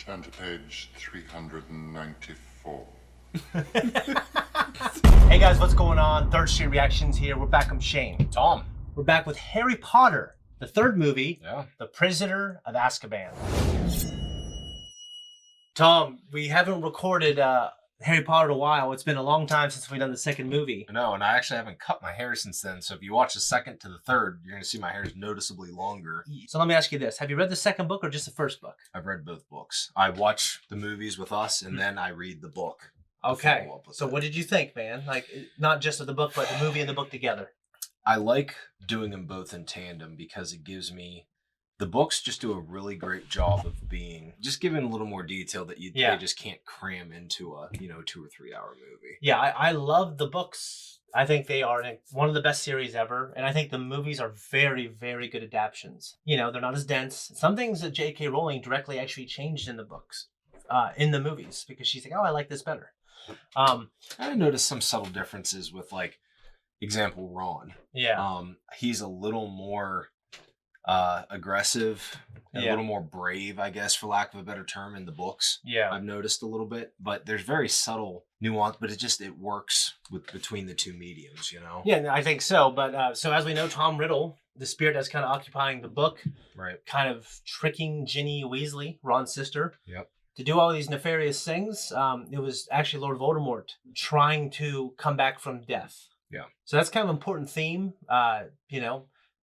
Turn to page 394. Hey guys, what's going on? Third Street Reactions here. We're back. I'm Shane. Tom. We're back with Harry Potter, the third movie, Yeah. The Prisoner of Azkaban. Tom, we haven't recorded Harry Potter in a while. It's been a long time since we've done the second movie. No, and I actually haven't cut my hair since then. So if you watch the second to the third, you're going to see my hair is noticeably longer. So let me ask you this. Have you read the second book or just the first book? I've read both books. I watch the movies with us, and then I read the book. Okay. So what did you think, man? Like, not just of the book, but the movie and the book together. I like doing them both in tandem because it gives me... The books just do a really great job of being... Just giving a little more detail that they just can't cram into a, 2 or 3 hour movie. Yeah, I love the books. I think they are one of the best series ever. And I think the movies are very, very good adaptations. They're not as dense. Some things that J.K. Rowling directly actually changed in the books, in the movies, because she's like, oh, I like this better. I noticed some subtle differences with, like, example, Ron. Yeah. He's a little more aggressive and a little more brave, I guess, for lack of a better term, in the books. Yeah. I've noticed a little bit, but there's very subtle nuance, but it works between the two mediums, Yeah, I think so. But so as we know, Tom Riddle, the spirit that's kind of occupying the book, right, kind of tricking Ginny Weasley, Ron's sister. Yep. To do all these nefarious things, it was actually Lord Voldemort trying to come back from death. Yeah. So that's kind of an important theme.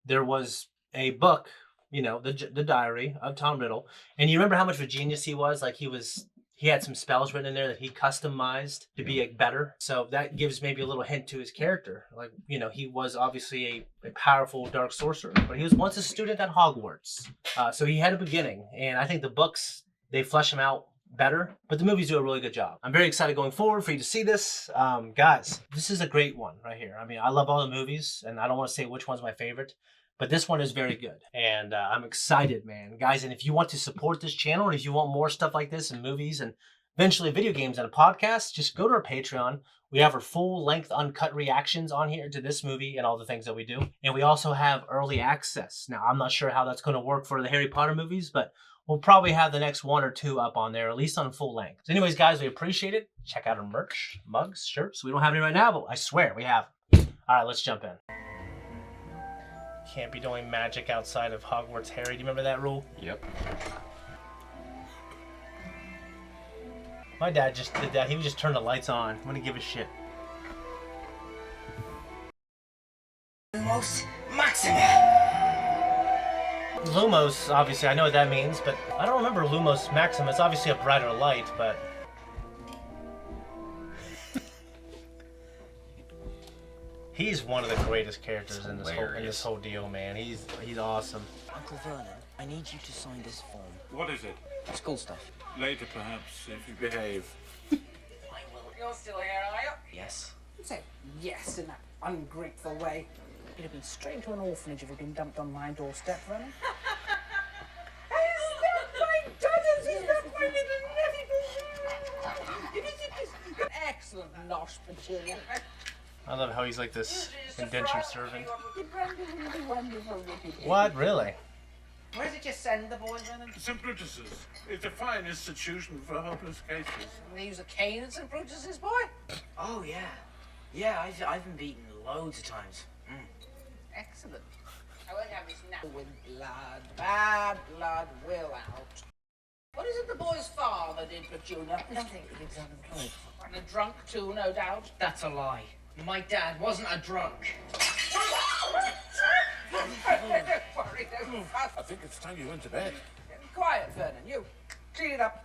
There was a book, the diary of Tom Riddle. And you remember how much of a genius he was? Like he had some spells written in there that he customized to be better. So that gives maybe a little hint to his character. Like, he was obviously a powerful dark sorcerer, but he was once a student at Hogwarts. So he had a beginning. And I think the books, they flesh him out better, but the movies do a really good job. I'm very excited going forward for you to see this. Guys, this is a great one right here. I mean, I love all the movies, and I don't want to say which one's my favorite, but this one is very good. And I'm excited, man. Guys, and if you want to support this channel, and if you want more stuff like this and movies and eventually video games and a podcast, just go to our Patreon. We have our full-length uncut reactions on here to this movie and all the things that we do. And we also have early access. Now, I'm not sure how that's going to work for the Harry Potter movies, but we'll probably have the next 1 or 2 up on there, at least on full length. So anyways, guys, we appreciate it. Check out our merch, mugs, shirts. We don't have any right now, but I swear we have. All right, let's jump in. Can't be doing magic outside of Hogwarts, Harry. Do you remember that rule? Yep. My dad just did that. He would just turn the lights on. I wouldn't give a shit. Lumos Maxima. Lumos, obviously, I know what that means, but I don't remember Lumos Maxima. It's obviously a brighter light, but... He's one of the greatest characters in this whole deal, man. He's awesome. Uncle Vernon, I need you to sign this form. What is it? School stuff. Later, perhaps, if you behave. I will. You're still here, are you? Yes. Say yes in that ungrateful way. You'd have been straight to an orphanage if you'd been dumped on my doorstep, Vernon. He's not my daughter's, he's not my little nephew. Excellent nosh, Petunia. I love how he's like this indentured servant. Wonderful. What? Really? Where did you send the boys, Vernon? St. Brutus's. It's a fine institution for hopeless cases. They use a cane at St. Brutus's, boy? Oh, yeah. Yeah, I've been beaten loads of times. Excellent. I won't have this now. With blood, bad blood will out. What is it the boy's father did, Petunia? Nothing. He's unemployed. And a drunk too, no doubt. That's a lie. My dad wasn't a drunk. Don't worry, don't fuss. I think it's time you went to bed. Quiet, Vernon, you. Clean it up.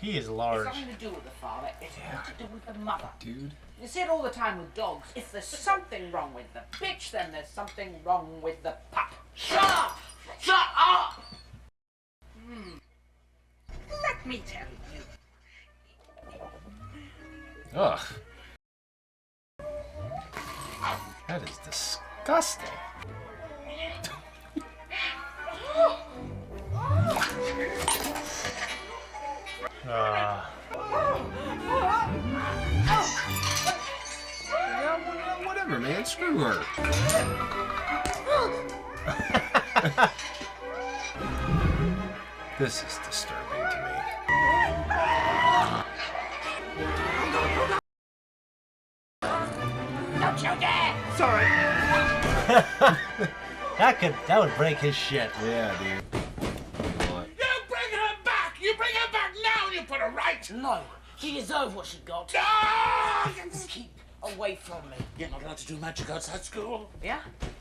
He is It's large. nothing to do with the father, it's got to do with the mother. Dude. You see it all the time with dogs. If there's something wrong with the bitch, then there's something wrong with the pup. Shut up! Shut up! Let me tell you. Ugh. That is disgusting. Whatever, man. Screw her. This is disturbing to me. Don't you dare! Sorry. That would break his shit. Yeah, dude. What? You bring her back! You bring her back now and you put her right! No, she deserves what she got. Ah! Keep away from me. You're not allowed to do magic outside school. Yeah?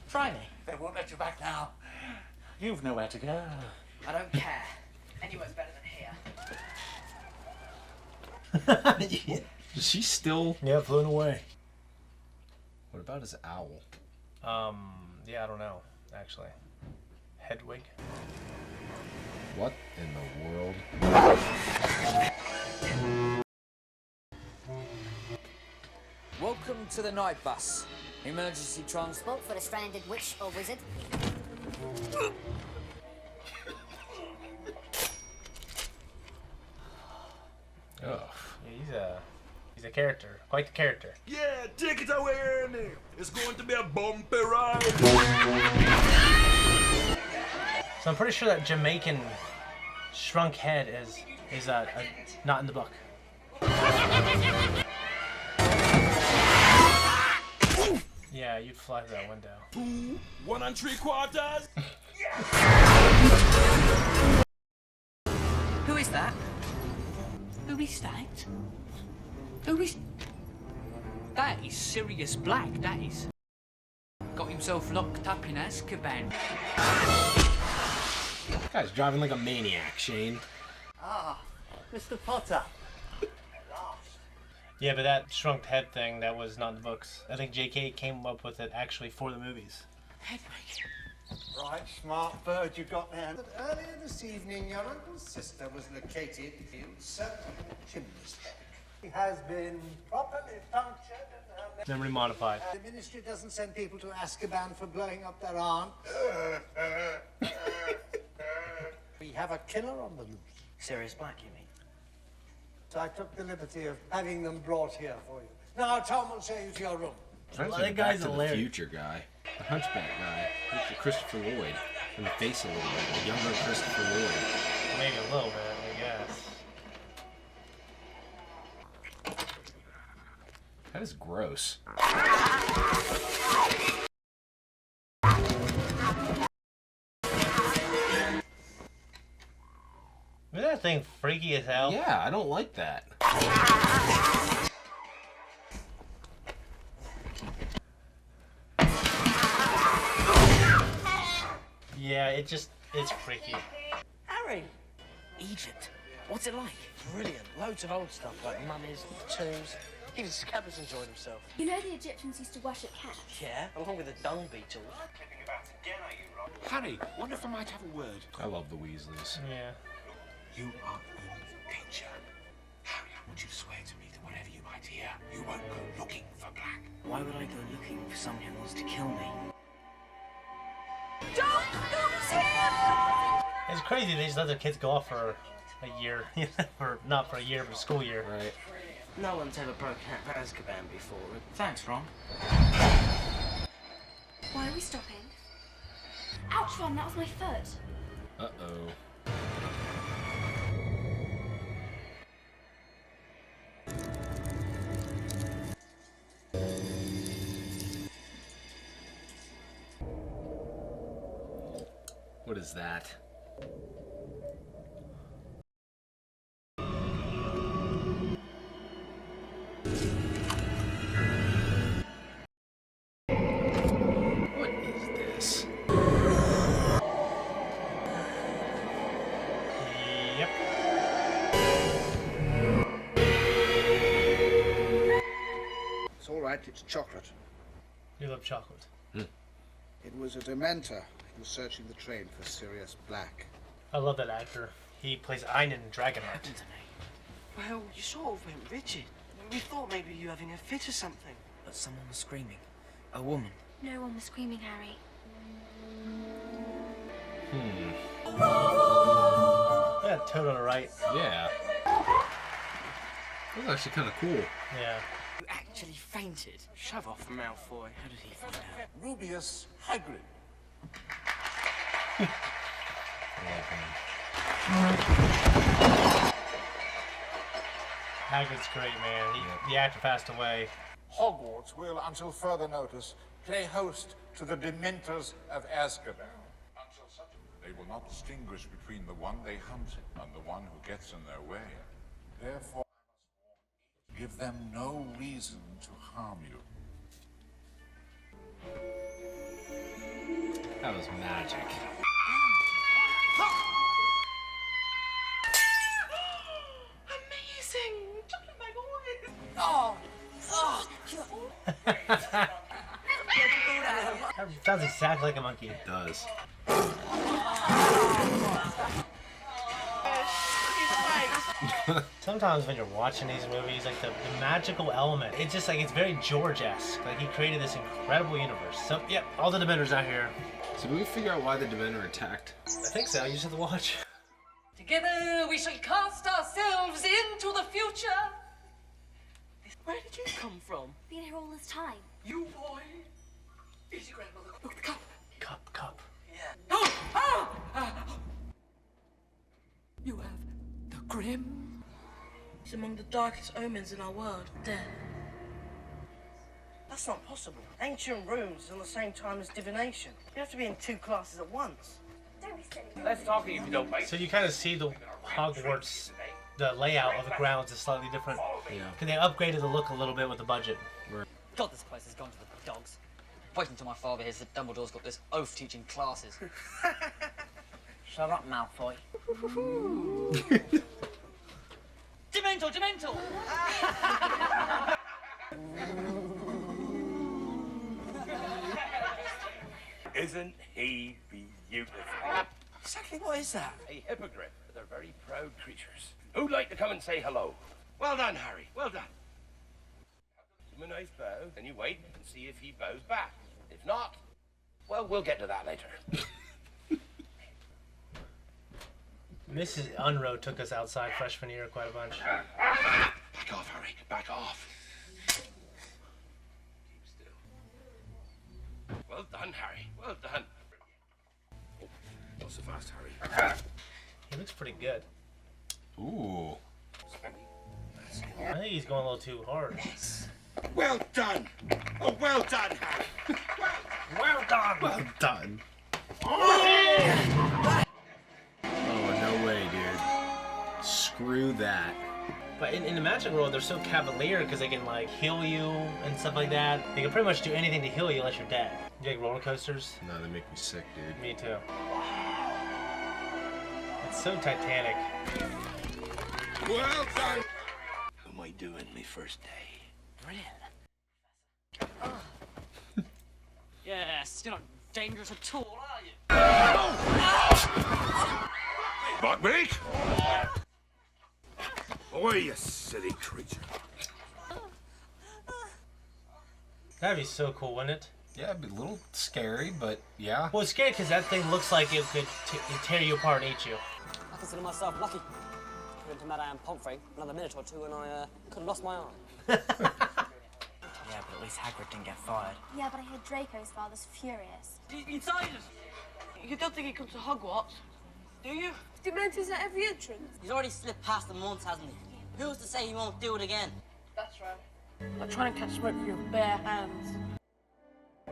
Try me. They won't let you back now. You've nowhere to go. I don't care. Anywhere's better than here. Is she still? Yeah, flown away. What about his owl? Yeah, I don't know, actually. Hedwig. What in the world? Welcome to the night bus. Emergency transport. For a stranded witch or wizard. Ugh. Yeah, he's a character, quite the character. Yeah, take it away, Ernie. It's going to be a bumpy ride. So I'm pretty sure that Jamaican shrunk head is not in the book. Yeah, you'd fly through that window. 2, 1 3/4. Who is that? Who is that? Who is... That is Sirius Black, that is. Got himself locked up in Azkaban. This guy's driving like a maniac, Shane. Ah, Mr. Potter. Yeah, but that shrunk head thing, that was not in the books. I think J.K. came up with it actually for the movies. Hedwig. Right, smart bird you got there. But earlier this evening, your uncle's sister was located in certain chimney stack. He has been properly punctured and her Then remodified. The ministry doesn't send people to Azkaban for blowing up their aunt. We have a killer on the loose. Sirius Black, you mean? So I took the liberty of having them brought here for you. Now Tom will show you to your room. Sounds That like a guy's Back to the hilarious. Future guy. The Hunchback guy. Look at Christopher Lloyd. In the face a little bit. The younger Christopher Lloyd. Maybe a little bit, I guess. That is gross. Isn't that thing freaky as hell? Yeah, I don't like that. Yeah, it's freaky. Harry! Egypt. What's it like? Brilliant. Loads of old stuff like mummies, tombs. Even Scabbers enjoyed himself. You know the Egyptians used to worship cats? Yeah, along with the dung beetles. Harry, wonder if I might have a word. I love the Weasleys. Yeah. You are in danger. Harry, I want you to swear to me that whatever you might hear, you won't go looking for Black. Why would I go looking for someone who wants to kill me? It's crazy they just let their kids go off for a year. Not for a year, but a school year. Right. No one's ever broken out of Azkaban before. Thanks, Ron. Why are we stopping? Ouch, Ron, that was my foot. Uh-oh. What is that? What is this? Yep. It's all right, it's chocolate. You love chocolate. It was a Dementor who was searching the train for Sirius Black. I love that actor. He plays Einan in Dragonheart. Well, you sort of went rigid. We thought maybe you were having a fit or something. But someone was screaming. A woman. No one was screaming, Harry. Yeah, Toad on the right. Yeah. That was actually kind of cool. Yeah. You actually fainted. Shove off, Malfoy. How did he find out? Rubius Hagrid. I love him. Hagrid's great, man. The actor passed away. Hogwarts will, until further notice, play host to the Dementors of Azkaban. They will not distinguish between the one they hunt and the one who gets in their way. Therefore, I must give them no reason to harm you. That was magic. Amazing! Chocolate my boys! Oh, That sounds exactly like a monkey. It does. Sometimes when you're watching these movies, like the magical element, it's just like, it's very George-esque. Like he created this incredible universe. So, yep, all the Dementors out here. So do we figure out why the Dementor attacked? I think so, you just have to watch. Together we shall cast ourselves into the future. Where did you come from? Been here all this time. You boy. Easy, grandmother. Look, the cup. Cup. You have the Grim. It's among the darkest omens in our world. Death. That's not possible. Ancient runes is on the same time as divination. You have to be in 2 classes at once. Don't be silly. Let's talk if you don't mind. So you kind of see the Hogwarts, the layout of the grounds is slightly different. Yeah. Because they upgraded the look a little bit with the budget. God, this place has gone to the dogs. Wait until my father hears that Dumbledore's got this oath teaching classes. shut up, Malfoy. Dementor! Isn't he beautiful? Exactly what is that? A hippogriff. They're very proud creatures. Who'd like to come and say hello? Well done, Harry. Well done. Give him a nice bow, then you wait and see if he bows back. If not, well, we'll get to that later. Mrs. Unrow took us outside freshman year quite a bunch. Back off, Harry. Back off. Keep still. Well done, Harry. Well done. Oh, not so fast, Harry. He looks pretty good. Ooh. I think he's going a little too hard. Well done. Oh, well done, Harry. Well done! Well done. Oh, no way, dude. Screw that. But in the magic world, they're so cavalier because they can like heal you and stuff like that. They can pretty much do anything to heal you unless you're dead. You like roller coasters? No, they make me sick, dude. Me too. It's so Titanic. Well done. How am I doing my first day? Brilliant. Yes, you're not dangerous at all, are you? Buckbeak! Away, you silly creature. That'd be so cool, wouldn't it? Yeah, it'd be a little scary, but yeah. Well, it's scary because that thing looks like it could tear you apart and eat you. I consider myself lucky. According to Madame Pomfrey, another minute or two and I could have lost my arm. Yeah, but at least Hagrid didn't get fired. Yeah, but I hear Draco's father's furious. Inside us! You don't think he comes to Hogwarts, do you? Dementors at every entrance. He's already slipped past them once, hasn't he? Who's to say he won't do it again? That's right. I try and catch smoke with your bare hands.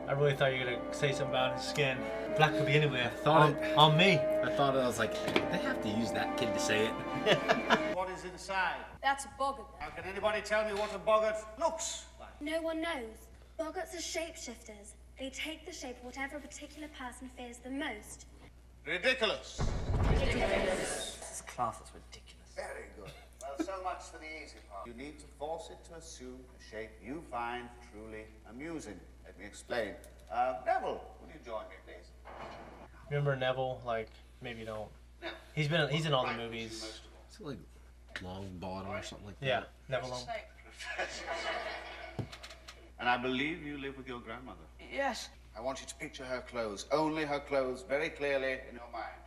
I really thought you were gonna say something about his skin. Black could be anywhere. Thought on me. I thought I was like, they have to use that kid to say it. What is inside? That's a boggart. Now, can anybody tell me what a boggart looks like? No one knows. Boggarts are shapeshifters. They take the shape of whatever a particular person fears the most. Ridiculous. This class is ridiculous. Very good. Well, so much for the easy part. You need to force it to assume a shape you find truly amusing. Let me explain. Neville, would you join me, please? Remember Neville? Like, maybe you don't. He's in all the movies. Is it like long bottom or something like that? Yeah, Neville Long. And I believe you live with your grandmother. Yes. I want you to picture her clothes, only her clothes, very clearly in your mind.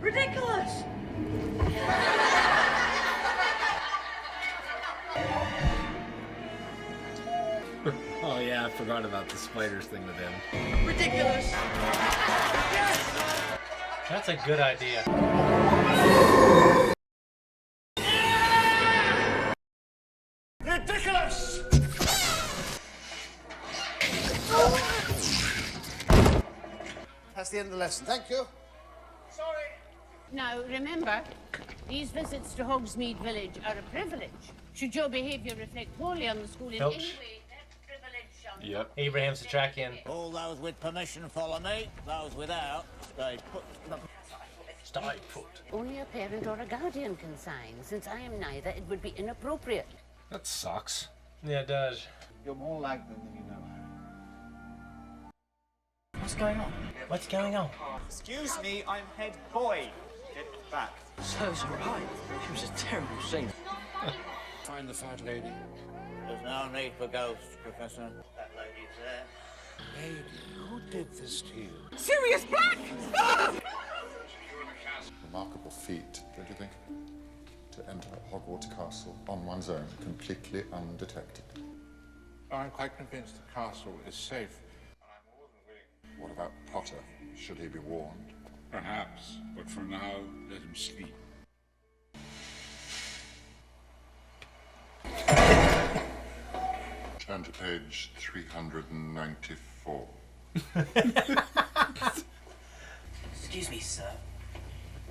Ridiculous! Oh yeah, I forgot about the spiders thing with him. Ridiculous. That's a good idea. Ridiculous! That's the end of the lesson. Thank you. Sorry. Now, remember, these visits to Hogsmeade Village are a privilege. Should your behaviour reflect poorly on the school in any way, that privilege shall not. Yep. Abraham Satrakian. All those with permission follow me. Those without, stay put. Stay put. Only a parent or a guardian can sign. Since I am neither, it would be inappropriate. That sucks. Yeah, it does. You're more like them than you know, Harry. What's going on? What's going on? Excuse me, I'm head boy. Get back. Serves her right. She was a terrible scene. Find the fat lady. There's no need for ghosts, Professor. That lady's there. Lady, who did this to you? Sirius Black! Remarkable feat, don't you think? To enter Hogwarts Castle on one's own, completely undetected. I'm quite convinced the castle is safe. And I'm more than willing. What about Potter? Should he be warned? Perhaps, but for now, let him sleep. Turn to page 394. Excuse me, sir.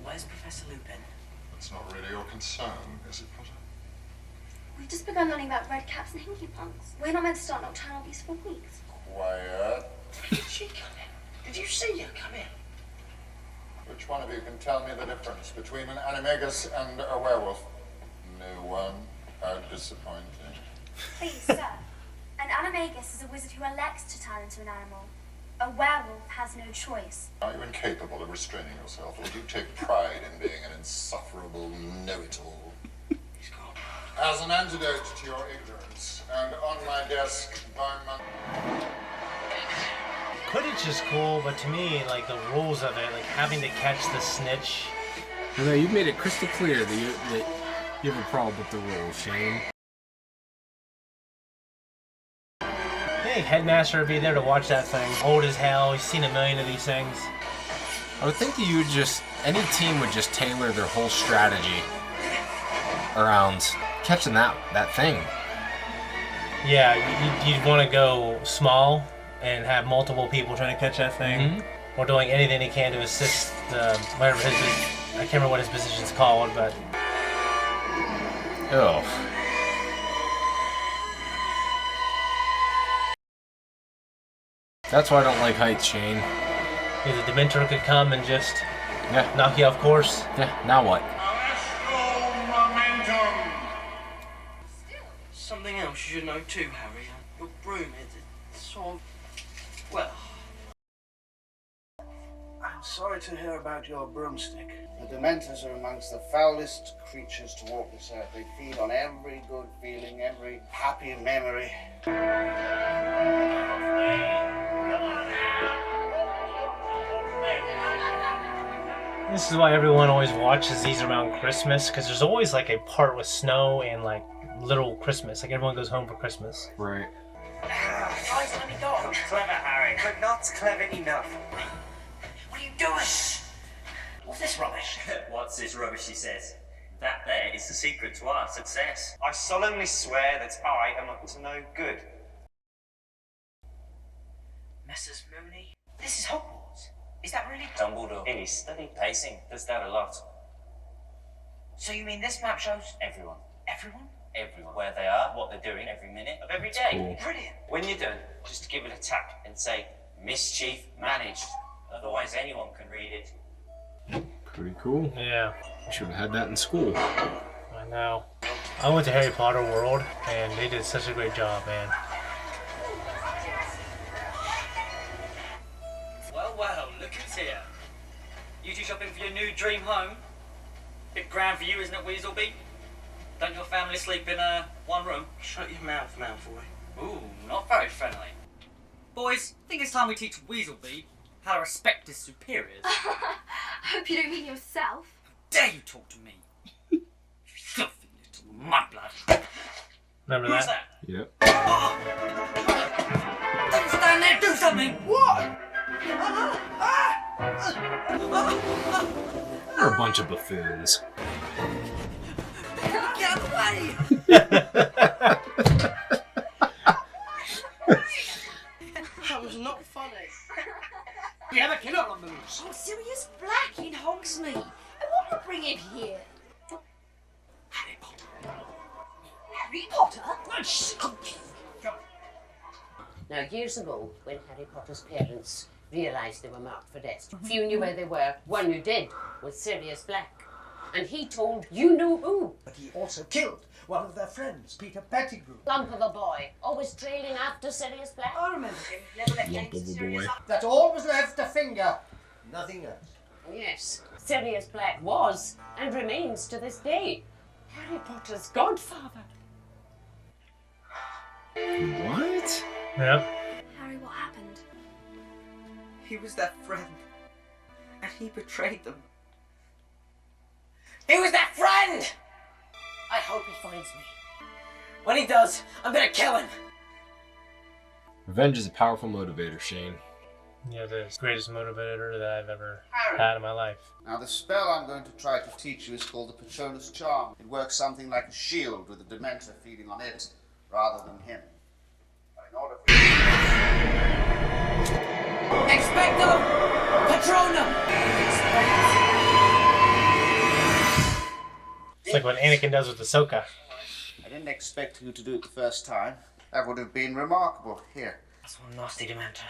Where's Professor Lupin? That's not really your concern, is it, Potter? We've just begun learning about red caps and hinky punks. We're not meant to start nocturnal abuse for weeks. Quiet. Did she come in? Did you see her come in? Which one of you can tell me the difference between an animagus and a werewolf? No one. How disappointing. Please, sir. An animagus is a wizard who elects to turn into an animal. A werewolf has no choice. Are you incapable of restraining yourself, or do you take pride in being an insufferable know-it-all? As an antidote to your ignorance, and on my desk by my... Quidditch is cool, but to me, like, the rules of it, like having to catch the snitch. No, you've made it crystal clear that you have a problem with the rules, Shane. Hey, Headmaster would be there to watch that thing. Old as hell, he's seen a million of these things. I would think that you would any team would just tailor their whole strategy around catching that thing. Yeah, you'd want to go small and have multiple people trying to catch that thing, or doing anything they can to assist whatever I can't remember what his position's called, but. Oh. That's why I don't like heights, Shane. The Dementor could come and just knock you off course. Yeah, now what? Something else you should know too, Harry. Your broom, it's sort of... Well... I'm sorry to hear about your broomstick. The Dementors are amongst the foulest creatures to walk this earth. They feed on every good feeling, every happy memory. This is why everyone always watches these around Christmas, because there's always like a part with snow and like little Christmas. Like everyone goes home for Christmas. Right. Guys, let me go. Clever, Harry. But not clever enough. What are you doing? What's this rubbish? What's this rubbish, he says? That there is the secret to our success. I solemnly swear that I am up to no good. Messrs. Mooney? This is Hogwarts. Is that really... Dumbledore, in his study pacing, does that a lot. So you mean this map shows... Everyone. Everyone? Everyone. Where they are, what they're doing every minute of every day. Cool. Brilliant. When you're done, just give it a tap and say, mischief managed. Otherwise anyone can read it. Pretty cool. Yeah. Should have had that in school. I know. I went to Harry Potter World, and they did such a great job, man. Well, look who's here. You two shopping for your new dream home? Bit grand for you, isn't it, Weaselby? Don't your family sleep in one room? Shut your mouth, Malfoy. Ooh, not very friendly. Boys, I think it's time we teach Weaselby how to respect his superiors. I hope you don't mean yourself. Dare you talk to me? Filthy little mudblood. Remember Who's that? Yep. Do something! What? We're a bunch of buffoons. Get away! That was not funny. We have a killer on the loose. Oh, Sirius Black in Hogsmeade. And what would bring him here? Harry Potter. Harry Potter? Now, years ago, when Harry Potter's parents realised they were marked for death, few knew where they were. One who did was Sirius Black. And he told you know who. But he also killed one of their friends, Peter Pettigrew. Lump of a boy, always trailing after Sirius Black. I remember him. Never left Lump of a boy. That all was left a finger. Nothing else. Yes, Sirius Black was and remains to this day Harry Potter's godfather. What? Yep. Harry, what happened? He was their friend. And he betrayed them. He was that friend! I hope he finds me. When he does, I'm gonna kill him. Revenge is a powerful motivator, Shane. Yeah, it is. Greatest motivator that I've ever had in my life. Now, the spell I'm going to try to teach you is called the Patronus Charm. It works something like a shield with a Dementor feeding on it rather than him. In order for Expecto Patronum! It's like what Anakin does with Ahsoka. I didn't expect you to do it the first time. That would have been remarkable. Here. That's one nasty Dementor.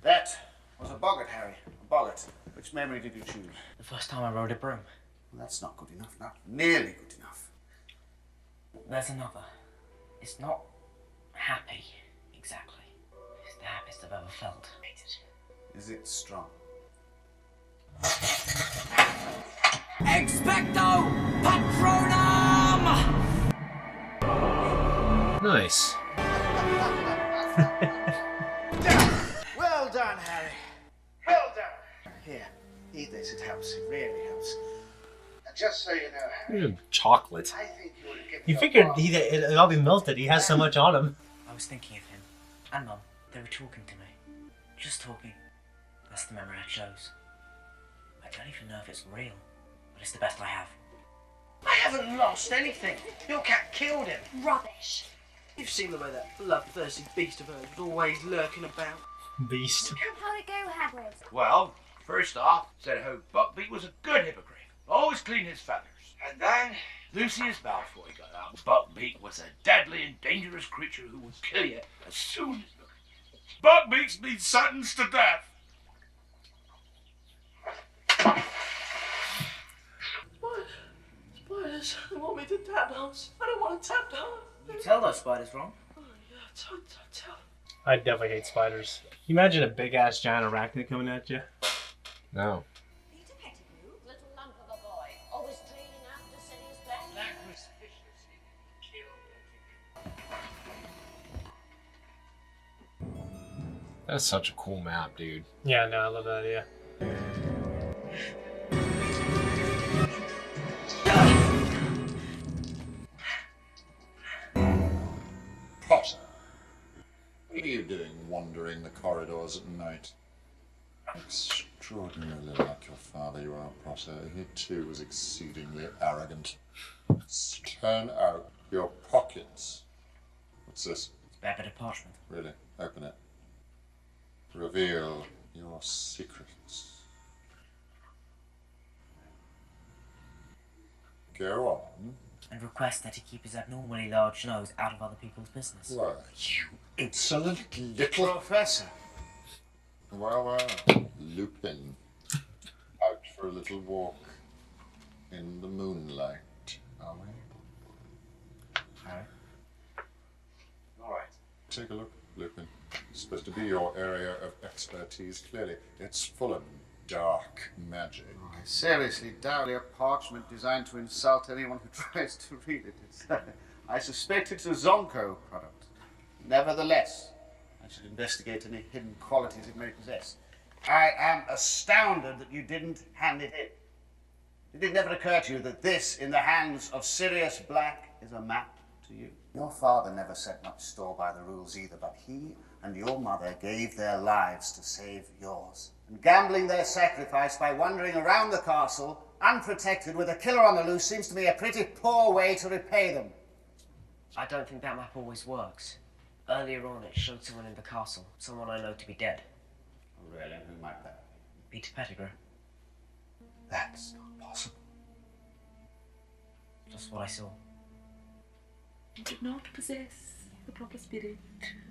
That was a boggart, Harry. A boggart. Which memory did you choose? The first time I rode a broom. Well, that's not good enough. Not nearly good enough. There's another. It's not happy, exactly. It's the happiest I've ever felt. Is it strong? Expecto Patronum! Nice. Well done, Harry. Well done. Here, eat this. It helps. It really helps. And just so you know, Harry, Chocolate. I think you would have given You your figured father- it'd all be melted. He has so much on him. I was thinking of him. And Mum. They were talking to me. Just talking. That's the memory I chose. I don't even know if it's real, but it's the best I have. I haven't lost anything. Your cat killed him. Rubbish. You've seen the way that bloodthirsty beast of hers was always lurking about. Beast. How'd it go, Hagrid? Well, first off, said how Buckbeak was a good hippogriff. Always clean his feathers. And then, Lucius Malfoy got out. Buckbeak was a deadly and dangerous creature who would kill you as soon as... Buckbeak's been sentenced to death. Spiders, they want me to tap dance. I don't want to tap dance. You tell those spiders, Ron. Oh, yeah, tell. I definitely hate spiders. Can you imagine a big ass giant arachnid coming at you? No. Little lump of a boy, always trailing after Sirius Black. Black was viciously killed. That's such a cool map, dude. Yeah, no, I love that idea. Potter, what are you doing wandering the corridors at night? Extraordinarily like your father you are, Potter. He too was exceedingly arrogant. Turn out your pockets. What's this? It's a bad bit of parchment. Really? Open it. Reveal your secrets. Go on. And request that he keep his abnormally large nose out of other people's business. Why, you insolent little... Professor. Well, Lupin. Out for a little walk in the moonlight, are we? Harry? All right. Take a look, Lupin. It's supposed to be your area of expertise, clearly. It's full of dark magic. I seriously doubt a parchment designed to insult anyone who tries to read it. I suspect it's a Zonko product. Nevertheless, I should investigate any hidden qualities it may possess. I am astounded that you didn't hand it in. Did it never occur to you that this, in the hands of Sirius Black, is a map to you. Your father never set much store by the rules either, but he and your mother gave their lives to save yours. And gambling their sacrifice by wandering around the castle, unprotected with a killer on the loose, seems to me a pretty poor way to repay them. I don't think that map always works. Earlier on, it showed someone in the castle, someone I know to be dead. Really? Who might that be? Peter Pettigrew. That's not possible. Just what I saw. He did not possess the proper spirit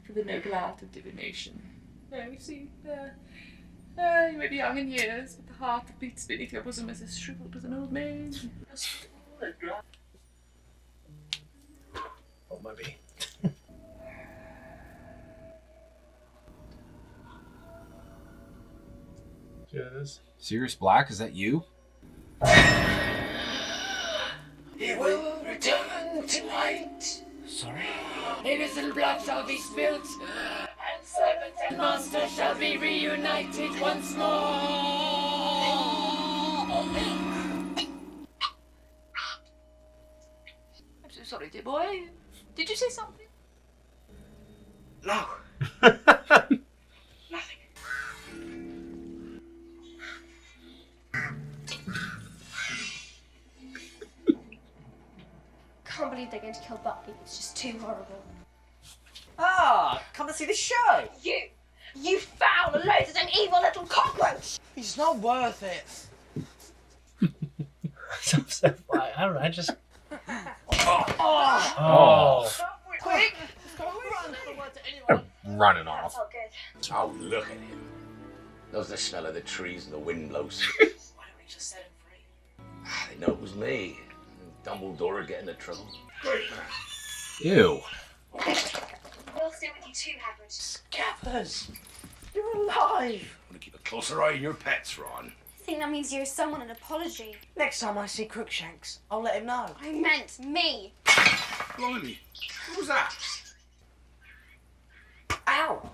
for the noble art of divination. No, you see, you may be young in years, but the heart that beats beneath your bosom is as shriveled as an old maid. Oh, maybe. See what it is? Sirius Black, is that you? He will return tonight. Sorry? Innocent blood shall be spilt, and servant and master shall be reunited once more. I'm so sorry, dear boy. Did you say something? No. I can't believe they're going to kill Buckley. It's just too horrible. Ah, come and see the show. You foul, loathsome, evil little cockroach! He's not worth it. I don't know. I just. Oh. Quick! Running off. Felt good. Oh, look at him. Knows the smell of the trees and the wind blows. Why don't we just set him free? They know it was me. Dumbledore would get into trouble. Ew. We'll stay with you too, Hagrid. Scabbers! You're alive! I'm gonna keep a closer eye on your pets, Ron. I think that means you owe someone an apology. Next time I see Crookshanks, I'll let him know. I meant me. Blimey. What was that? Ow!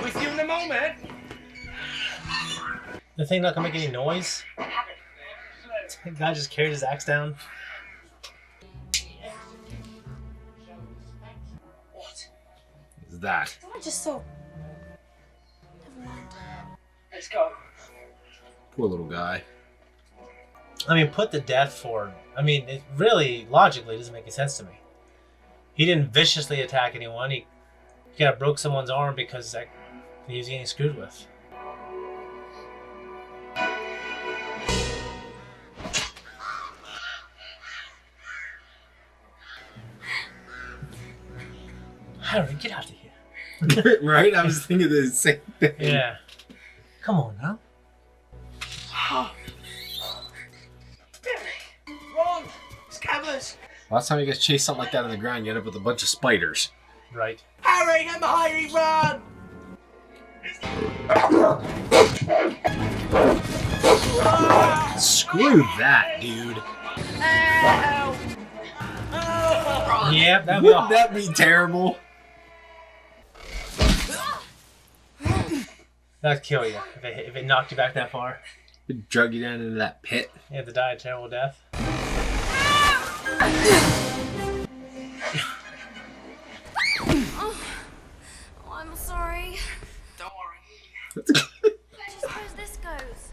With you in a moment. The thing not gonna make any noise? The guy just carried his axe down. What? Is that? I just saw. Never mind. Let's go. Poor little guy. I mean, put to death for. I mean, it really logically doesn't make any sense to me. He didn't viciously attack anyone. He kind of broke someone's arm because he was getting screwed with. Harry, get out of here. Right? I was thinking the same thing. Yeah. Come on now. Ron! Scabbers! Last time you guys chased something like that on the ground, you end up with a bunch of spiders. Right. Harry, I'm behind you, run! Screw that, dude. Ow! Yeah, that'd be Wouldn't awful. that be terrible? That'd kill you if it knocked you back that far. It drug you down into that pit. You have to die a terrible death. Oh, I'm sorry. Don't worry. Where do you suppose this goes?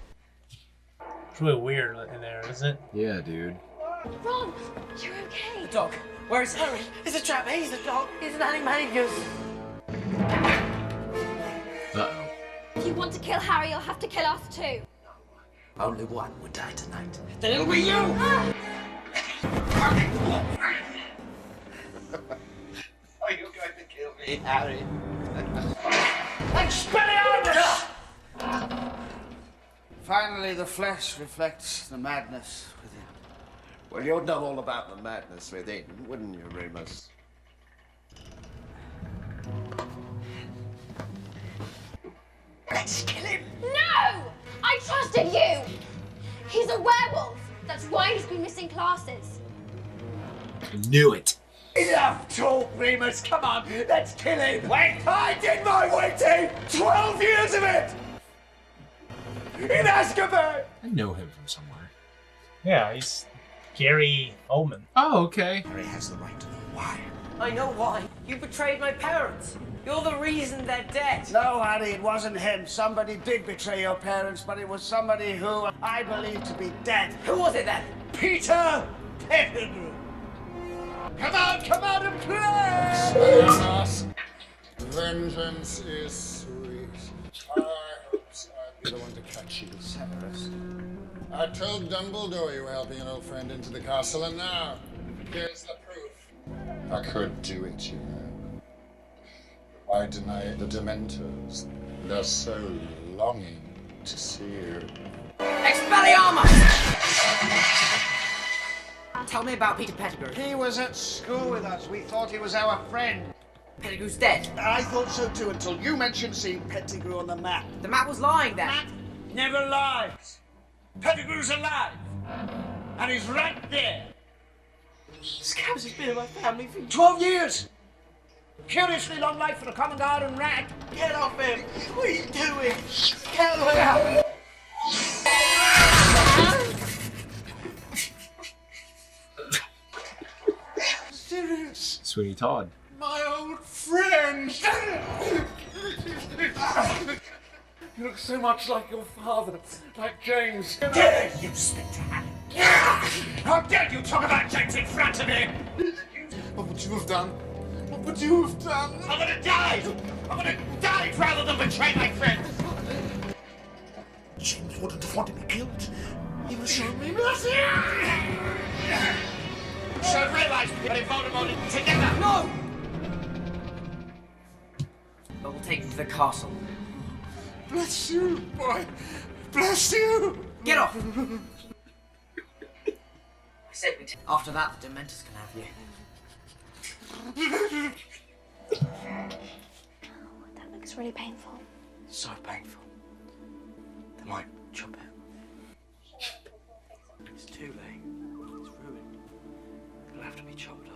It's really weird in there, isn't it? Yeah, dude. Ron, you're okay. The dog. Where is Harry? It's a trap. He's the dog. He's an animagus. Uh-oh. If you want to kill Harry, you'll have to kill us too. Only one would die tonight. Then it'll be you! Are you going to kill me, Harry? And spit it out! Finally, the flesh reflects the madness within. Well, you'd know all about the madness within, wouldn't you, Remus? Let's kill him! No! I trusted you! He's a werewolf. That's why he's been missing classes. Knew it. Enough talk, Remus. Come on, let's kill him. Wait! I did my waiting! 12 years of it! In Azkaban! I know him from somewhere. Yeah, he's Gary Oldman. Oh, okay. Harry has the right to know why. I know why. You betrayed my parents. You're the reason they're dead. No, Harry, it wasn't him. Somebody did betray your parents, but it was somebody who I believe to be dead. Who was it then? Peter Pettigrew. Come out and play! Alas, vengeance is sweet. I hopes I'll be the one to catch you, Severus. I told Dumbledore you were helping an old friend into the castle, and now, here's the proof. I could do it, you know. Why deny the Dementors? They're so longing to see you. Expelliarmus! Tell me about Peter Pettigrew. He was at school with us. We thought he was our friend. Pettigrew's dead. I thought so too until you mentioned seeing Pettigrew on the map. The map was lying then. Map never lies. Pettigrew's alive. And he's right there. Scabs has been in my family for 12 years. Curiously long life for a common garden rat. Get off him! What are you doing? Get away! Serious? Sweeney Todd. My old friend! You look so much like your father, like James. Dare you spit How dare you talk about James in front of me? What would you have done? What would you have done? I'm gonna die! I'm gonna die rather than betray my friends! James wouldn't have wanted me killed. He was showing me mercy! Should have realized that if Voldemort together! No! But we'll take him to the castle. Bless you, boy. Bless you. Get off! I said we after that, the Dementors can have you. That looks really painful. So painful. They might chop it. It's too late. It's ruined. It'll have to be chopped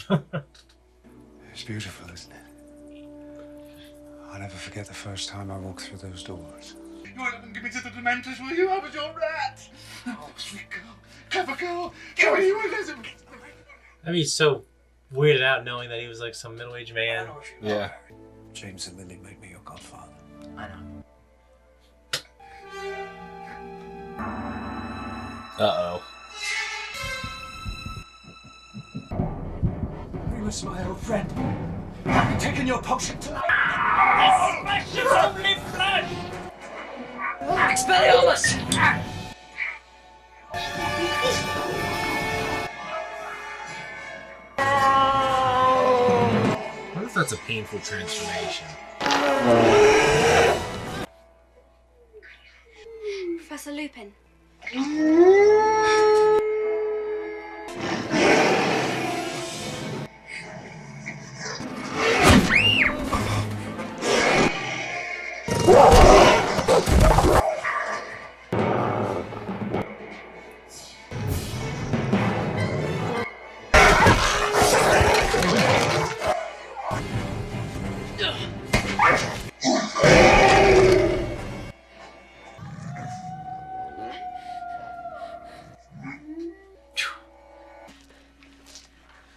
off. It's beautiful, isn't it? I'll never forget the first time I walked through those doors. You won't let them give me to the Dementors, will you? I was your rat! Oh, sweet girl. Clever girl. Come on, you won't let them. I mean, he's so weirded out knowing that he was like some middle-aged man. Yeah. James and Lily made me your godfather. I know. Uh-oh. Remus, my old friend. I've taken your potion tonight. This flesh is only flesh! Expelliarmus! I wonder if that's a painful transformation. Professor Lupin.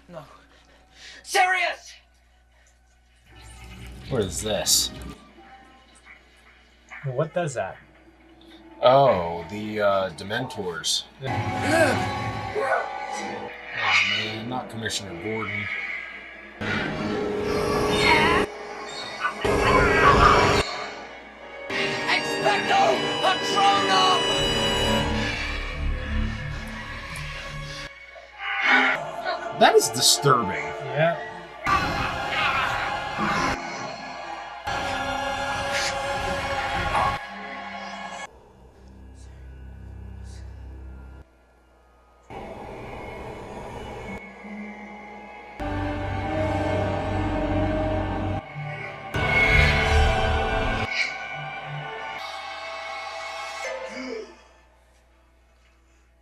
No. Sirius! What is this? What does that? Oh, the Dementors. Oh man, not Commissioner Gordon. Expecto Patronum! That is disturbing. Yeah.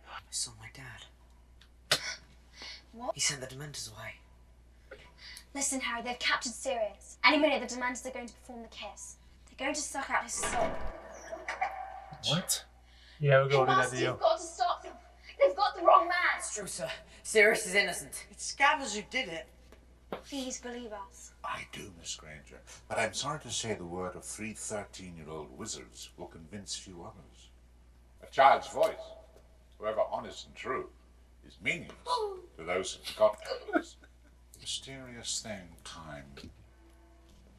I saw my dad. What? He sent the Dementors away. Listen, Harry, they've captured Sirius. Any minute, the Dementors are going to perform the kiss. They're going to suck out his soul. What? Yeah, we'll go do that to you. You've got to stop them. They've got the wrong man. It's true, sir. Sirius is innocent. It's Scabbers who did it. Please believe us. I do, Miss Granger, but I'm sorry to say the word of 3 13-year-old wizards will convince few others. A child's voice, however honest and true, is meaningless to those who've forgotten elders. Mysterious thing, time,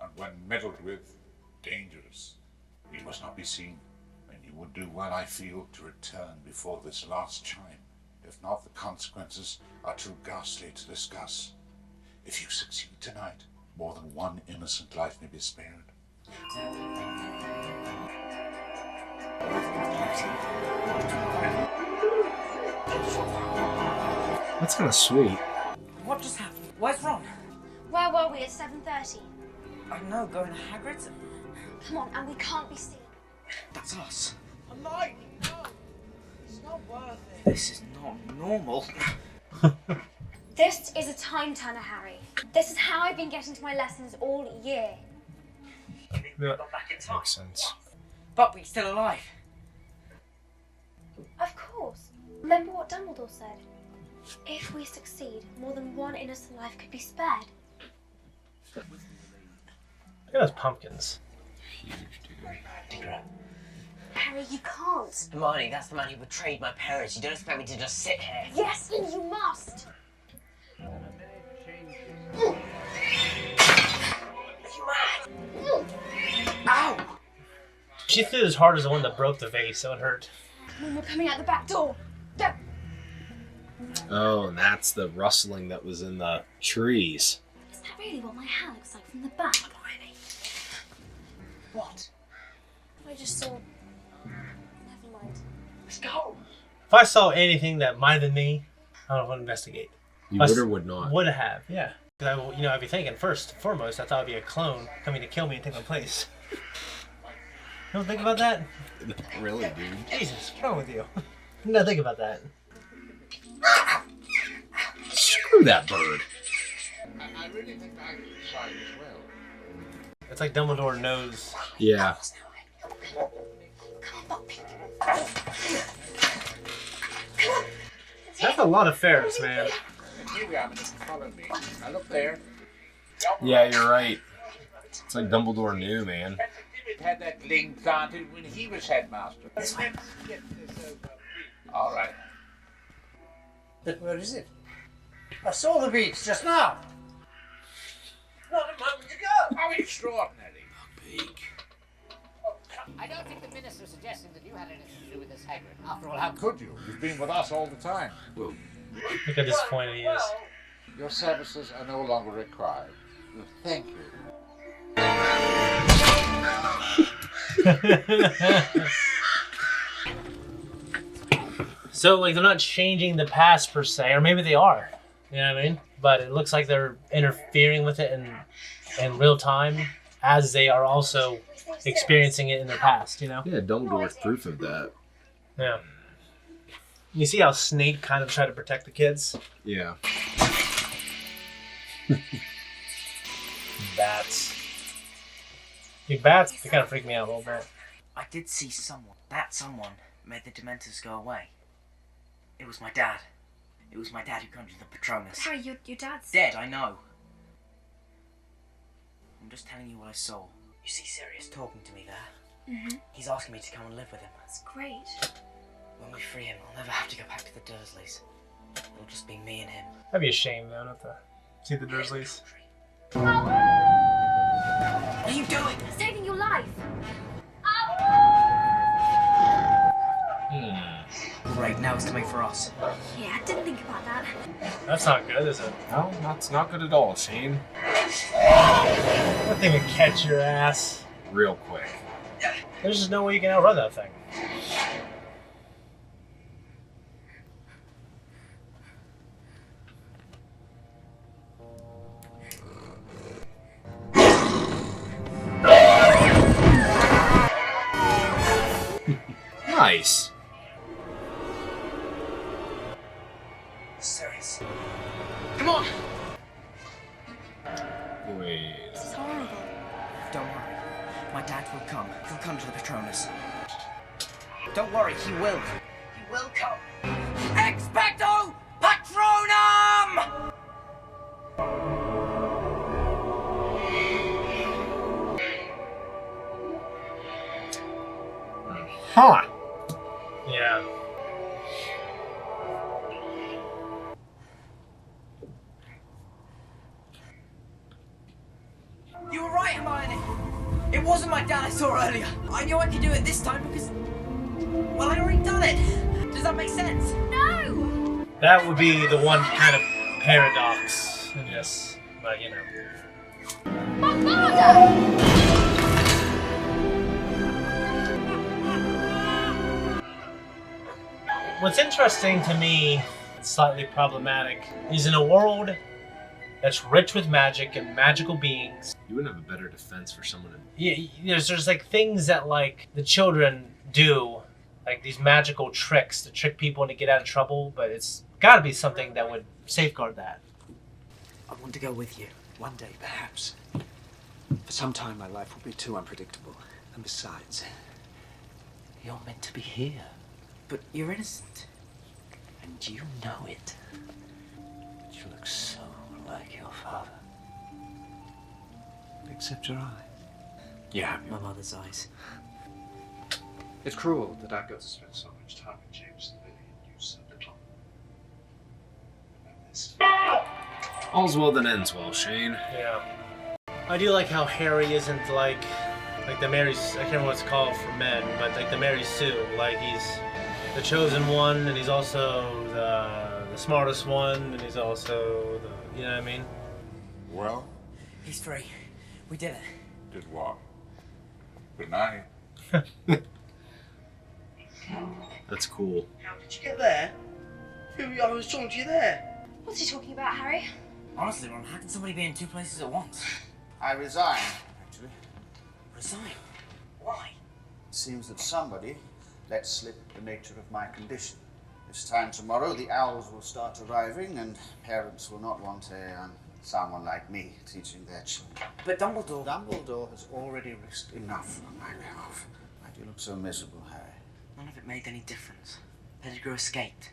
and when meddled with, dangerous. You must not be seen, and you would do well, I feel, to return before this last chime. If not, the consequences are too ghastly to discuss. If you succeed tonight, more than one innocent life may be spared. That's kind of sweet. What just happened? Where's Ron? Where were we at 7:30? I don't know, going to Hagrid's? Come on, and we can't be seen. That's us. I'm lying. No. It's not worth it. This is not normal. This is a time turner, Harry. This is how I've been getting to my lessons all year. Yeah, makes sense. But we're still alive. Of course. Remember what Dumbledore said? If we succeed, more than one innocent life could be spared. Look at those pumpkins. Huge, dude. Harry, you can't. Hermione, that's the man who betrayed my parents. You don't expect me to just sit here. Yes, and you must. Are you mad? Ow! She threw it as hard as the one that broke the vase, so it hurt. When we're coming out the back door. Go. Oh, and that's the rustling that was in the trees. Is that really what my hair looks like from the back? What? I just saw. Never mind. Let's go. If I saw anything that might have been me, I don't want to investigate. You would or would not? Would have, yeah. Because I'd be thinking first and foremost, I thought it'd be a clone coming to kill me and take my place. You don't think about that? Really, dude? Jesus, what's wrong with you? No, think about that. Screw that bird. I really think I could decide as well. It's like Dumbledore knows. Yeah. That's a lot of ferrets, man. Here we are, follow me. Now look there. Yeah, you're right. It's like Dumbledore knew, man. Had that ling planted when he was headmaster. All right. But where is it? I saw the beats just now. Not a moment ago. How extraordinary. I don't think the minister's suggesting that you had anything to do with this, Hagrid. After all, how could you? You've been with us all the time. Look how disappointed he is. Your services are no longer required. Thank you. So, like, they're not changing the past per se, or maybe they are. You know what I mean? But it looks like they're interfering with it in real time, as they are also experiencing it in their past. You know? Yeah, Dumbledore's proof of that. Yeah. You see how Snape kind of tried to protect the kids? Yeah. Bats. Dude, bats, they kind of freak me out a little bit. I did see someone. That someone made the Dementors go away. It was my dad. It was my dad who conjured the Patronus. Harry, your dad's Dead, I know. I'm just telling you what I saw. You see Sirius talking to me there? Mm-hmm. He's asking me to come and live with him. That's great. When we free him, I'll never have to go back to the Dursleys. It'll just be me and him. That'd be a shame, though, not to see the Dursleys. What are you doing? Saving your life. Great, now it's coming for us. Yeah, I didn't think about that. That's not good, is it? No, that's not good at all, Shane. That thing would catch your ass. Real quick. There's just no way you can outrun that thing. Nice. Sirius. Come on! Wait. This is horrible. Don't worry. My dad will come. He'll come to the Patronus. Don't worry, he will. He will come. Expecto Patronum! Huh. Yeah. You were right, Hermione. It wasn't my dad I saw earlier. I knew I could do it this time because, well, I'd already done it. Does that make sense? No! That would be the one kind of paradox in this, but you know. My father! What's interesting to me, slightly problematic, is in a world that's rich with magic and magical beings. You wouldn't have a better defense for someone. Yeah, there's like things that like the children do, like these magical tricks to trick people into get out of trouble, but it's got to be something that would safeguard that. I want to go with you. One day, perhaps. For some time, my life will be too unpredictable. And besides, you're meant to be here. But you're innocent. And you know it. You look so like your father. Except your eyes. Yeah, my mother's eyes. It's cruel that I've got to spend so much time with James and Lily and you so little. All's well that ends well, Shane. Yeah. I do like how Harry isn't like the Mary, I can't remember what it's called for men, but like the Mary Sue. Like he's the chosen one, and he's also the smartest one, and he's also the, you know what I mean? Well? He's free. We did it. Did what? Good night. That's cool. How did you get there? I was talking to you there. What's he talking about, Harry? Honestly, Ron, how can somebody be in two places at once? I resign, actually. Resign? Why? It seems that somebody let slip the nature of my condition. This time tomorrow, the owls will start arriving, and parents will not want someone like me teaching their children. But Dumbledore... Dumbledore has already risked enough on my behalf. Why do you look so miserable, Harry? None of it made any difference. Pettigrew escaped.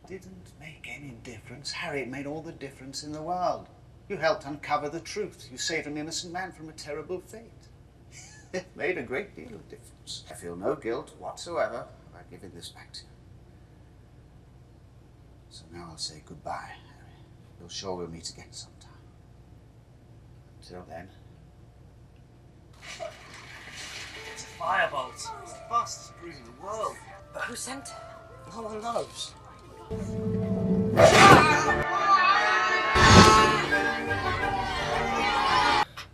Didn't make any difference. Harry, it made all the difference in the world. You helped uncover the truth. You saved an innocent man from a terrible fate. It made a great deal of difference. I feel no guilt whatsoever about giving this back to you. So now I'll say goodbye, Harry. You'll sure we'll meet again sometime. Until then. It's a firebolt. It's the fastest breeze in the world. But who sent it? No one knows.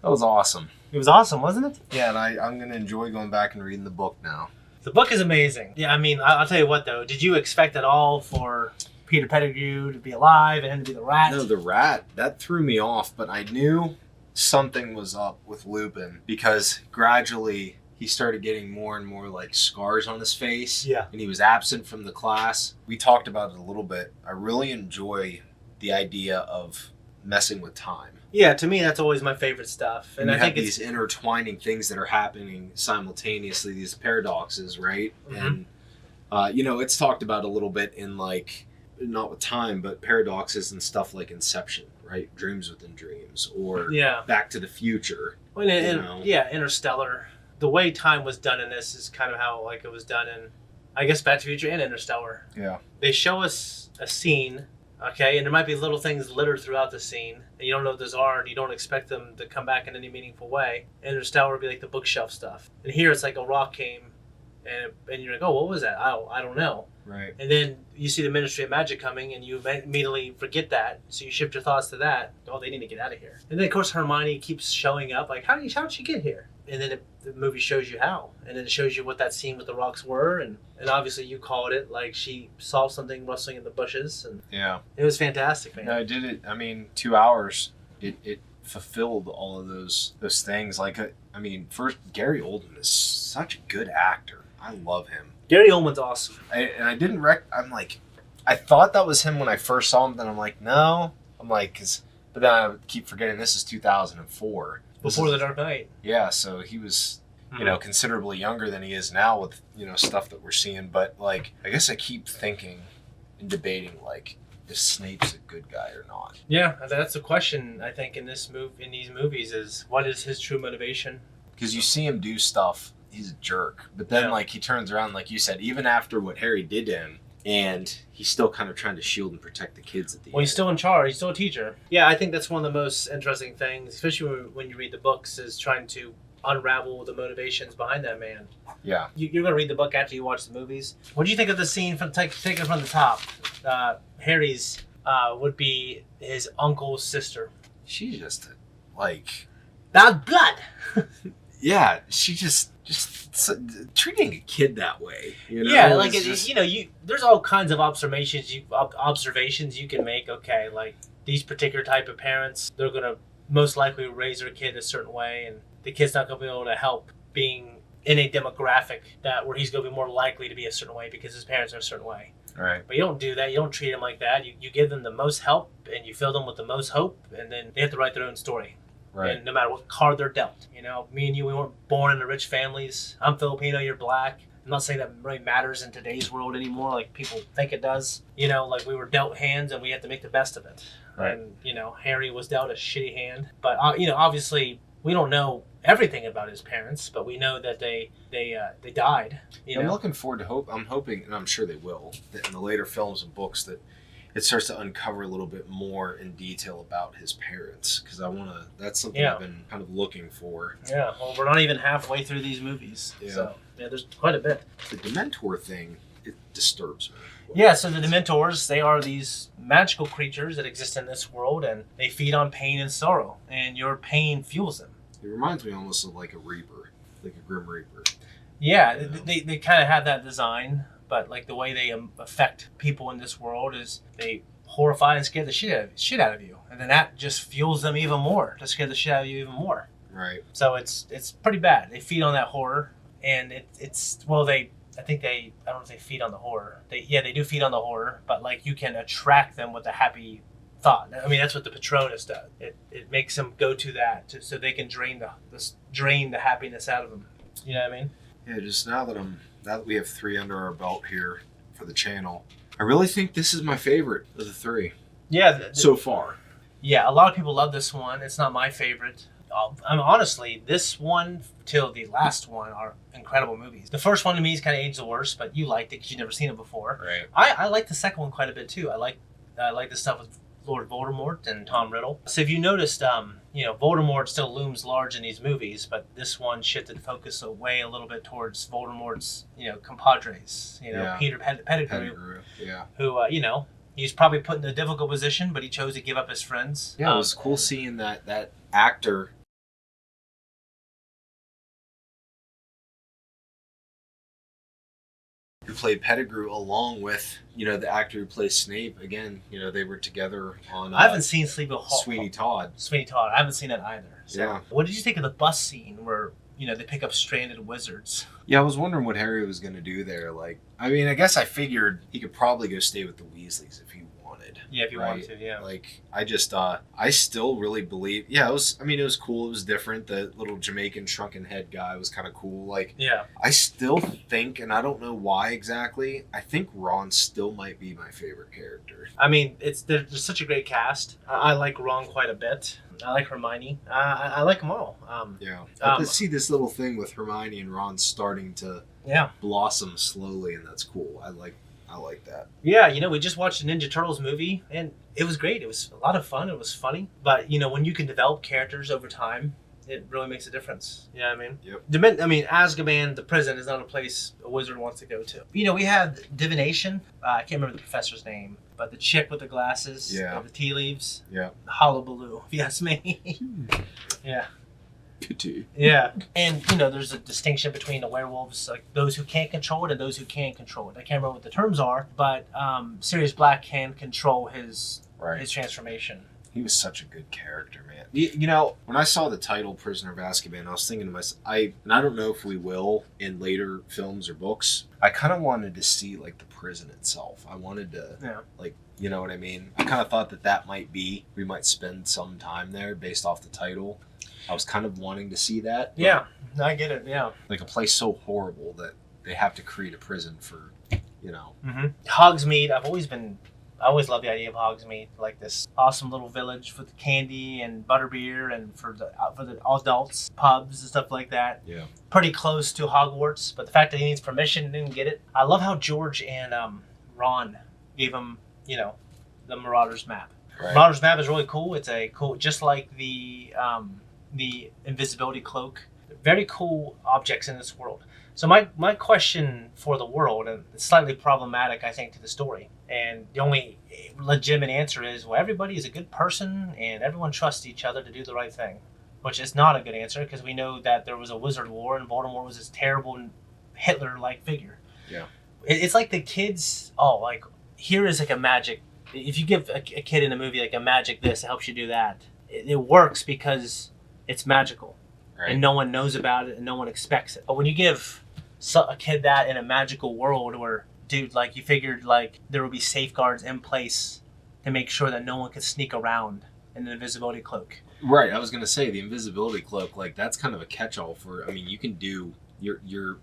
That was awesome. It was awesome, wasn't it? Yeah, and I'm going to enjoy going back and reading the book now. The book is amazing. Yeah, I mean, I'll tell you what, though. Did you expect at all for Peter Pettigrew to be alive and him to be the rat? No, the rat, that threw me off, but I knew something was up with Lupin because gradually he started getting more and more like scars on his face. Yeah. And he was absent from the class. We talked about it a little bit. I really enjoy the idea of messing with time. Yeah, to me, that's always my favorite stuff. And I think these intertwining things that are happening simultaneously, these paradoxes, right? Mm-hmm. And, you know, it's talked about a little bit in like, not with time, but paradoxes and stuff like Inception, right? Dreams within dreams, or Back to the Future. Well, Interstellar. The way time was done in this is kind of how like it was done in, I guess, Back to the Future and Interstellar. Yeah. They show us a scene, okay, and there might be little things littered throughout the scene, and you don't know what those are, and you don't expect them to come back in any meaningful way. Interstellar would be like the bookshelf stuff. And here it's like a rock came, and you're like, oh, what was that? I don't know. Right. And then you see the Ministry of Magic coming, and you immediately forget that, so you shift your thoughts to that. Oh, they need to get out of here. And then, of course, Hermione keeps showing up, like, how did she get here? And then the movie shows you how. And then it shows you what that scene with the rocks were, and obviously you called it, like, she saw something rustling in the bushes, and yeah, it was fantastic, man. No, I did it, I mean, 2 hours, it fulfilled all of those things. Like, I mean, first, Gary Oldman is such a good actor. I love him. Gary Oldman's awesome. I'm like, I thought that was him when I first saw him, then I'm like, no. I'm like, but then I keep forgetting this is 2004. Before The Dark Knight. Yeah, so he was, you know, considerably younger than he is now with, you know, stuff that we're seeing. But, like, I guess I keep thinking and debating like if Snape's a good guy or not. Yeah, that's the question I think in these movies is what is his true motivation? Because you see him do stuff, he's a jerk, but then like he turns around, like you said, even after what Harry did to him, and he's still kind of trying to shield and protect the kids at the end. Well, he's still in charge. He's still a teacher. Yeah, I think that's one of the most interesting things, especially when you read the books, is trying to unravel the motivations behind that man. Yeah. You're going to read the book after you watch the movies. What do you think of the scene, take it from the top? Harry's would be his uncle's sister. She's just like... Bad blood! Yeah, she just treating a kid that way. You know? Yeah, like there's all kinds of observations you can make. Okay, like these particular type of parents, they're gonna most likely raise their kid a certain way, and the kid's not gonna be able to help being in a demographic where he's gonna be more likely to be a certain way because his parents are a certain way. Right. But you don't do that. You don't treat them like that. You give them the most help and you fill them with the most hope, and then they have to write their own story. Right. And no matter what card they're dealt. You know, me and you, we weren't born into rich families. I'm Filipino, you're black. I'm not saying that really matters in today's world anymore, like people think it does. You know, like we were dealt hands and we had to make the best of it. Right. And, you know, Harry was dealt a shitty hand. But, you know, obviously we don't know everything about his parents, but we know that they died. I'm looking forward to I'm hoping, and I'm sure they will, that in the later films and books that it starts to uncover a little bit more in detail about his parents, because that's something I've been kind of looking for. Yeah, well, we're not even halfway through these movies. Yeah. So, yeah, there's quite a bit. The Dementor thing, it disturbs me. Yeah, so the Dementors, they are these magical creatures that exist in this world, and they feed on pain and sorrow, and your pain fuels them. It reminds me almost of like a Reaper, like a Grim Reaper. Yeah, they kind of have that design. But like the way they affect people in this world is they horrify and scare the shit out of you, and then that just fuels them even more to scare the shit out of you even more. Right. So it's pretty bad. They feed on that horror, and I don't know if they feed on the horror. They do feed on the horror, but like you can attract them with a happy thought. I mean that's what the Patronus does. It makes them go to that so they can drain the happiness out of them. You know what I mean? Yeah. Just now that we have 3 under our belt here for the channel, I really think this is my favorite of the 3. Yeah. So far. Yeah, a lot of people love this one. It's not my favorite. Honestly, this one till the last one are incredible movies. The first one to me is kind of aged the worst, but you liked it because you've never seen it before. Right. I like the second one quite a bit too. I like the stuff with Lord Voldemort and Tom Riddle. So if you noticed, Voldemort still looms large in these movies, but this one shifted focus away a little bit towards Voldemort's, compadres. Peter Pettigrew. Yeah. Who, he's probably put in a difficult position, but he chose to give up his friends. Yeah, it was cool seeing that actor. Who played Pettigrew along with, the actor who plays Snape. Again, they were together on... I haven't seen Sweeney Todd. Sweeney Todd. I haven't seen it either. So. Yeah. What did you think of the bus scene where, they pick up stranded wizards? Yeah, I was wondering what Harry was going to do there. I guess I figured he could probably go stay with the Weasleys if he wanted. Yeah, if you wanted to, yeah. I still really believe... Yeah, it was cool. It was different. The little Jamaican shrunken head guy was kind of cool. Yeah. I still think, and I don't know why exactly, I think Ron still might be my favorite character. I mean, there's such a great cast. I like Ron quite a bit. I like Hermione. I like them all. I see this little thing with Hermione and Ron starting to blossom slowly, and that's cool. I like that. Yeah, we just watched a Ninja Turtles movie, and it was great. It was a lot of fun. It was funny. But, when you can develop characters over time, it really makes a difference. You know what I mean? Yep. Azkaban, the prison, is not a place a wizard wants to go to. We have divination. I can't remember the professor's name, but the chick with the glasses, the tea leaves, hullabaloo, if you ask me. Yeah. Yeah, and there's a distinction between the werewolves, like those who can't control it and those who can control it. I can't remember what the terms are, but Sirius Black can control his transformation. He was such a good character, man. When I saw the title "Prisoner of Azkaban," I was thinking to myself, I don't know if we will in later films or books. I kind of wanted to see the prison itself. I wanted to, you know what I mean. I kind of thought that might be we might spend some time there based off the title. I was kind of wanting to see that. Yeah, I get it, yeah. A place so horrible that they have to create a prison for you know. Hogsmeade, I always loved the idea of Hogsmeade, like this awesome little village with candy and butterbeer, and for the adults, pubs and stuff like that. Yeah. Pretty close to Hogwarts, but the fact that he needs permission and didn't get it. I love how George and Ron gave him, you know, the Marauders map. Right. Marauders map is really cool. It's a cool, just like the invisibility cloak. Very cool objects in this world. So my question for the world, and it's slightly problematic, I think, to the story, and the only legitimate answer is, well, everybody is a good person and everyone trusts each other to do the right thing, which is not a good answer because we know that there was a wizard war and Voldemort was this terrible Hitler-like figure. Yeah. It's like the kids, like, here is like a magic. If you give a kid in a movie like a magic this, it helps you do that. It works because it's magical. Right. And no one knows about it and no one expects it. But when you give a kid that in a magical world where, dude, like, you figured like there would be safeguards in place to make sure that no one could sneak around in an invisibility cloak. Right. I was going to say the invisibility cloak, like, that's kind of a catch-all for, I mean, you can do, your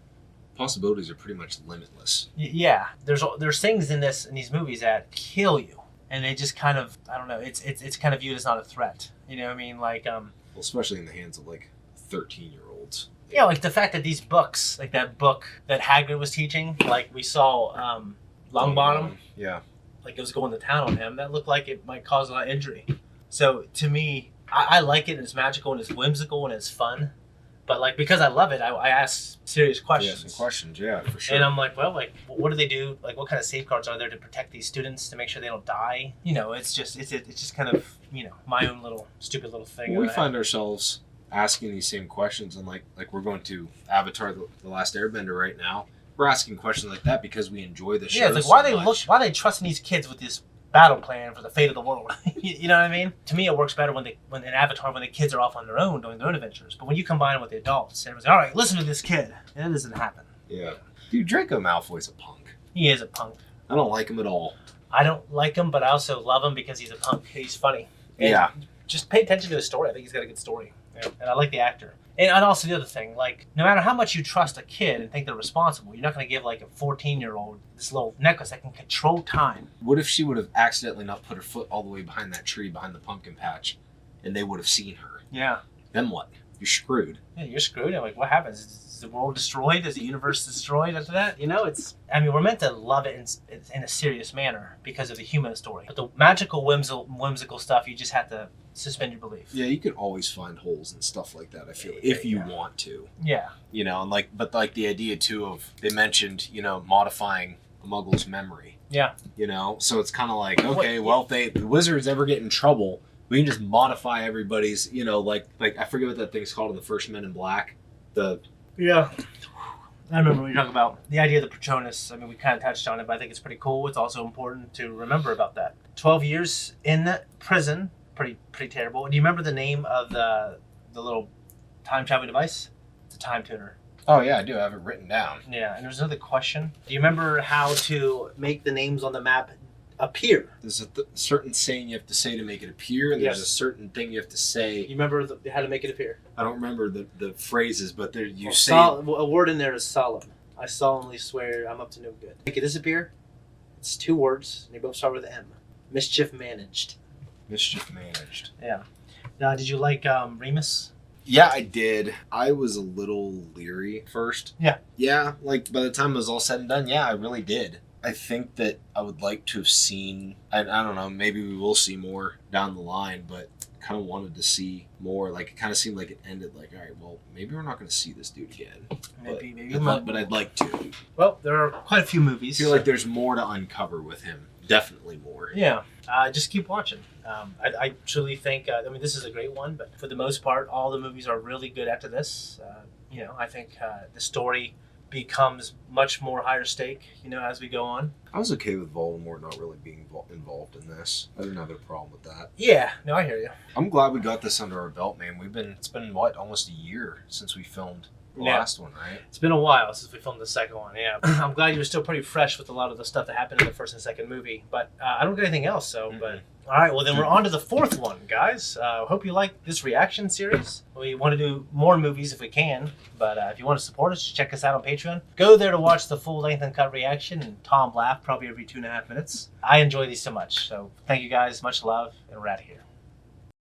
possibilities are pretty much limitless. Yeah. There's things in these movies that kill you. And they just kind of, I don't know, it's kind of viewed as not a threat. You know what I mean? Like, well, especially in the hands of, like, 13-year-olds. Yeah, like the fact that these books, like that book that Hagrid was teaching, like we saw Longbottom. Yeah. Like it was going to town on him. That looked like it might cause a lot of injury. So to me, I like it and it's magical and it's whimsical and it's fun. But like, because I love it, I ask serious questions. Yeah, some questions, yeah, for sure. And I'm like, well, like, what do they do? Like, what kind of safeguards are there to protect these students to make sure they don't die? You know, it's just kind of, you know, my own little stupid little thing. Well, we find ourselves asking these same questions, and like we're going to Avatar: The Last Airbender right now. We're asking questions like that because we enjoy the show. Yeah, it's like why are they trusting these kids with this battle plan for the fate of the world? You know what I mean? To me, it works better when in Avatar when the kids are off on their own doing their own adventures. But when you combine it with the adults, everyone's like, all right, listen to this kid. And it doesn't happen. Yeah, dude, Draco Malfoy's a punk. He is a punk. I don't like him at all. I don't like him, but I also love him because he's a punk. He's funny. And yeah. Just pay attention to his story. I think he's got a good story. Yeah. And I like the actor. And also the other thing, like, no matter how much you trust a kid and think they're responsible, you're not going to give, like, a 14-year-old this little necklace that can control time. What if she would have accidentally not put her foot all the way behind that tree, behind the pumpkin patch, and they would have seen her? Yeah. Then what? You're screwed. Yeah, you're screwed. I'm like, what happens? Is the world destroyed? Is the universe destroyed after that? You know, we're meant to love it in a serious manner because of the human story. But the magical, whimsical stuff, you just have to suspend your belief. Yeah, you can always find holes and stuff like that, I feel like, if you want to. Yeah. You know, and but the idea too of, they mentioned, you know, modifying a muggle's memory. Yeah. You know, so it's kind of like, okay, well, if the wizards ever get in trouble, we can just modify everybody's, you know, like I forget what that thing's called in the first Men in Black. Yeah. I remember what you're talking about. The idea of the Patronus, I mean, we kind of touched on it, but I think it's pretty cool. It's also important to remember about that. 12 years in prison, pretty terrible. Do you remember the name of the little time-traveling device? It's a time tuner. Oh, yeah, I do. I have it written down. Yeah, and there's another question. Do you remember how to make the names on the map appear? There's a certain saying you have to say to make it appear, and there's a certain thing you have to say. You remember how to make it appear? I don't remember the phrases, but you say... a word in there is solemn. I solemnly swear I'm up to no good. Make it disappear. It's 2 words, and they both start with M. Mischief managed. Mischief managed. Yeah. Now, did you like Remus? Yeah, I did. I was a little leery at first. Yeah. Yeah, like by the time it was all said and done, yeah, I really did. I think that I would like to have seen, and I don't know, maybe we will see more down the line, but kind of wanted to see more. Like, it kind of seemed like it ended like, all right, well, maybe we're not going to see this dude again. Maybe. But I'd like to. Well, there are quite a few movies. I feel like there's more to uncover with him. Definitely more. Yeah. Just keep watching. I truly think, this is a great one, but for the most part, all the movies are really good after this. I think the story becomes much more higher stake, as we go on. I was okay with Voldemort not really being involved in this. I didn't have a problem with that. Yeah, no, I hear you. I'm glad we got this under our belt, man. It's been what, almost a year since we filmed the last one, right? It's been a while since we filmed the second one, yeah. I'm glad you were still pretty fresh with a lot of the stuff that happened in the first and second movie, but I don't get anything else, so, but All right, well then we're on to the fourth one, guys. Hope you like this reaction series. We want to do more movies if we can, but if you want to support us, check us out on Patreon. Go there to watch the full length and cut reaction, and Tom laugh probably every 2.5 minutes. I enjoy these so much, so thank you guys, much love, and we're out of here.